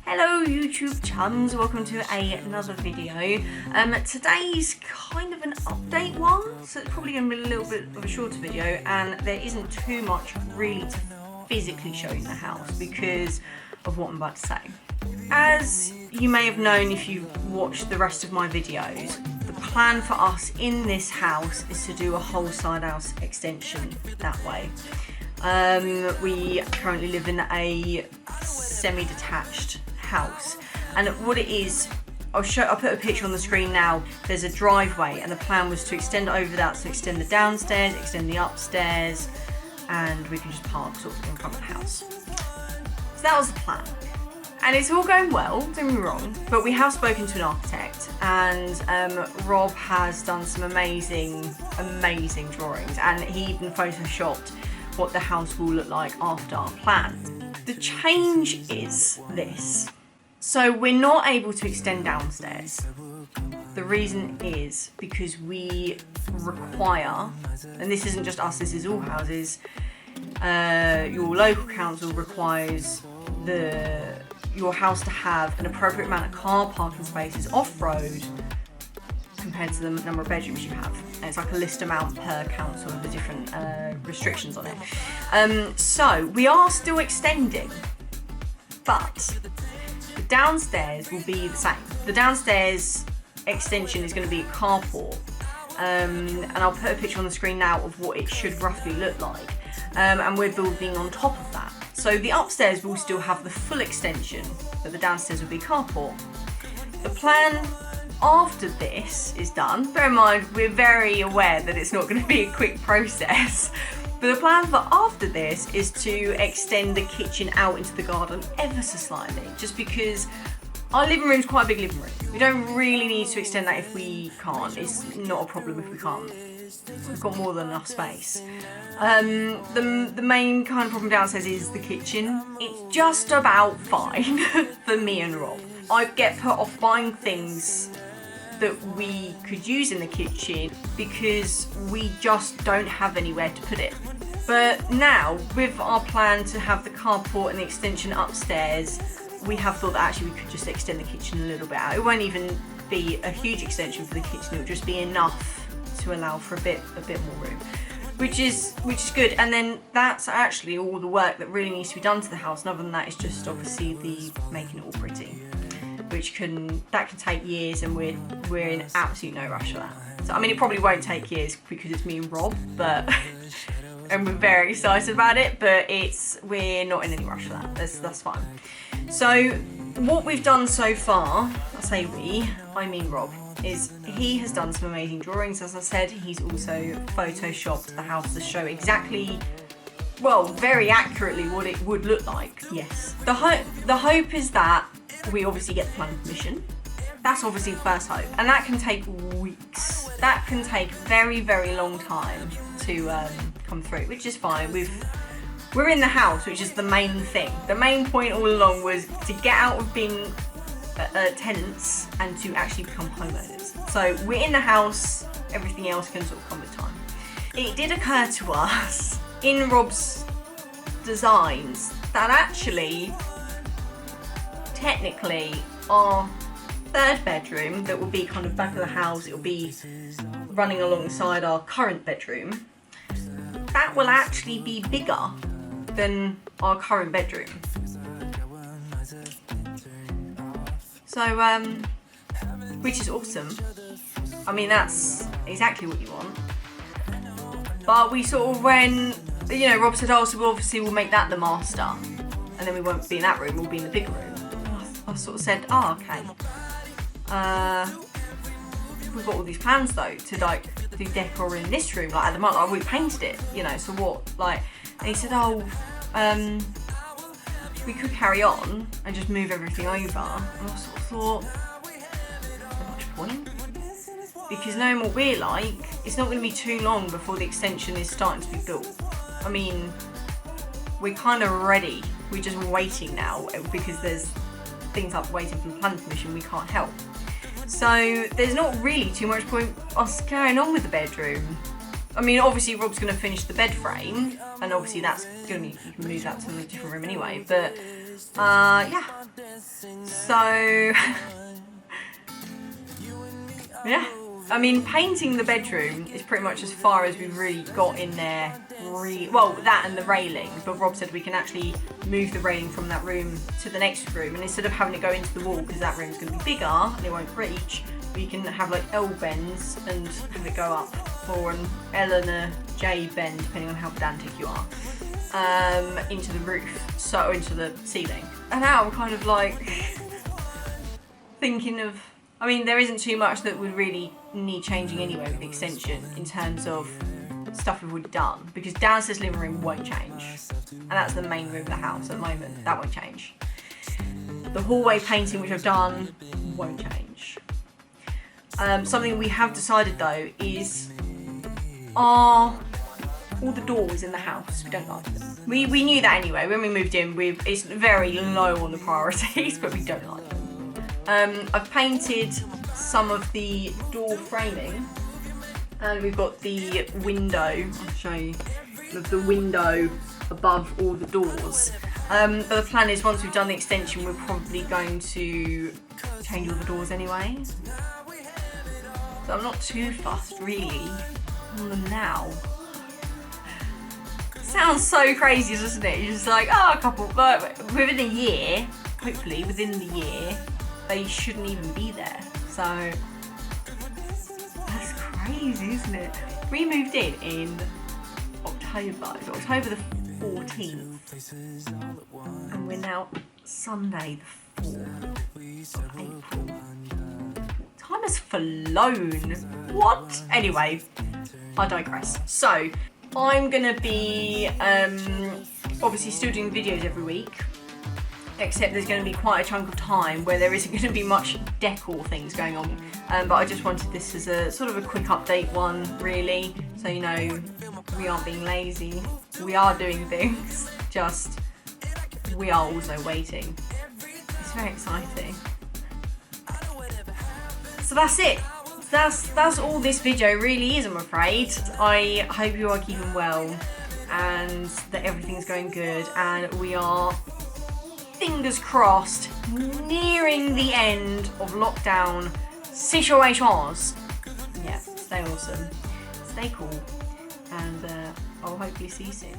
Hello YouTube chums, welcome to another video. Today's kind of an update one, so it's probably going to be a little bit of a shorter video, and there isn't too much really to physically show in the house because of what I'm about to say. As you may have known if you've watched the rest of my videos, the plan for us in this house is to do a whole side house extension that way. We currently live in a semi-detached house, and what it is, I'll put a picture on the screen now. There's a driveway, and the plan was to extend over that, so extend the downstairs, extend the upstairs, and we can just park sort of in front of the house. So that was the plan, and it's all going well, don't get me wrong, but we have spoken to an architect, and Rob has done some amazing drawings, and he even photoshopped what the house will look like after our plan. The change is this. So we're not able to extend downstairs. The reason is because we require, and this isn't just us, this is all houses, your local council requires your house to have an appropriate amount of car parking spaces off-road compared to the number of bedrooms you have. And it's like a list amount per council with the different restrictions on it. So we are still extending, but the downstairs will be the same. The downstairs extension is going to be a carport, and I'll put a picture on the screen now of what it should roughly look like, and we're building on top of that. So the upstairs will still have the full extension, but the downstairs will be carport. The plan after this is done, bear in mind we're very aware that it's not going to be a quick process, but the plan for after this is to extend the kitchen out into the garden ever so slightly, just because our living room is quite a big living room. We don't really need to extend that if we can't. It's not a problem if we can't. We've got more than enough space. The main kind of problem downstairs is the kitchen. It's just about fine for me and Rob. I get put off buying things that we could use in the kitchen because we just don't have anywhere to put it. But now, with our plan to have the carport and the extension upstairs, we have thought that actually we could just extend the kitchen a little bit out. It won't even be a huge extension for the kitchen, it'll just be enough to allow for a bit more room, which is good. And then that's actually all the work that really needs to be done to the house, and other than that, it's just obviously the making it all pretty, which can take years, and we're in absolute no rush for that. So I mean, it probably won't take years because it's me and Rob, but and we're very excited about it, but we're not in any rush for that. That's fine. So what we've done so far, I say we, I mean Rob, is he has done some amazing drawings. As I said, he's also photoshopped the house to show exactly, well, very accurately what it would look like. Yes. The hope is that we obviously get the planning permission. That's obviously the first hope, and that can take weeks. That can take very long time to come through, which is fine. We're in the house, which is the main thing. The main point all along was to get out of being tenants and to actually become homeowners. So we're in the house, everything else can sort of come with time. It did occur to us in Rob's designs that actually, technically, our third bedroom that will be kind of back of the house, it will be running alongside our current bedroom, that will actually be bigger than our current bedroom. So, which is awesome. I mean, that's exactly what you want. But we sort of, when, Rob said, oh, so obviously we'll make that the master, and then we won't be in that room, we'll be in the big room. I sort of said, oh, okay. We've got all these plans though to do decor in this room, at the moment, we painted it, so what, and he said, oh, we could carry on and just move everything over. And I sort of thought, not much point. Because knowing what we're like, it's not going to be too long before the extension is starting to be built. I mean, we're kind of ready. We're just waiting now because there's things like waiting for the planning permission we can't help. So there's not really too much point us carrying on with the bedroom I mean, obviously Rob's going to finish the bed frame, and obviously that's going to be, you can move that to a different room anyway, but yeah. So yeah, I mean, painting the bedroom is pretty much as far as we've really got in there. Well, that and the railing, but Rob said we can actually move the railing from that room to the next room, and instead of having to go into the wall because that room's going to be bigger and it won't reach, we can have like L bends and have it go up, or an L and a J bend depending on how pedantic you are, into the roof, so into the ceiling. And now I'm kind of like thinking of, I mean, there isn't too much that would really need changing anyway with the extension in terms of stuff we've already done, because downstairs living room won't change, and that's the main room of the house at the moment. That won't change. The hallway painting, which I've done, won't change. Something we have decided though is, are all the doors in the house, we don't like them. We knew that anyway when we moved in. It's very low on the priorities, but we don't like them. I've painted some of the door framing, and we've got the window, I'll show you, the window above all the doors. But the plan is, once we've done the extension, we're probably going to change all the doors anyway. So I'm not too fussed really on them now. Sounds so crazy, doesn't it? You're just like, oh, a couple, but within a year, hopefully within the year, they shouldn't even be there. So that's crazy, isn't it? We moved in October. It was October the 14th, and we're now Sunday the 4th of April. Time has flown. What? Anyway, I digress. So I'm gonna be obviously still doing videos every week, except there's going to be quite a chunk of time where there isn't going to be much decor things going on. But I just wanted this as a sort of a quick update one, really, so you know we aren't being lazy. We are doing things, just we are also waiting. It's very exciting. So that's it. That's all this video really is, I'm afraid. I hope you are keeping well and that everything's going good, and we are, fingers crossed, nearing the end of lockdown situations. Yeah, stay awesome, stay cool, and I'll hopefully see you soon.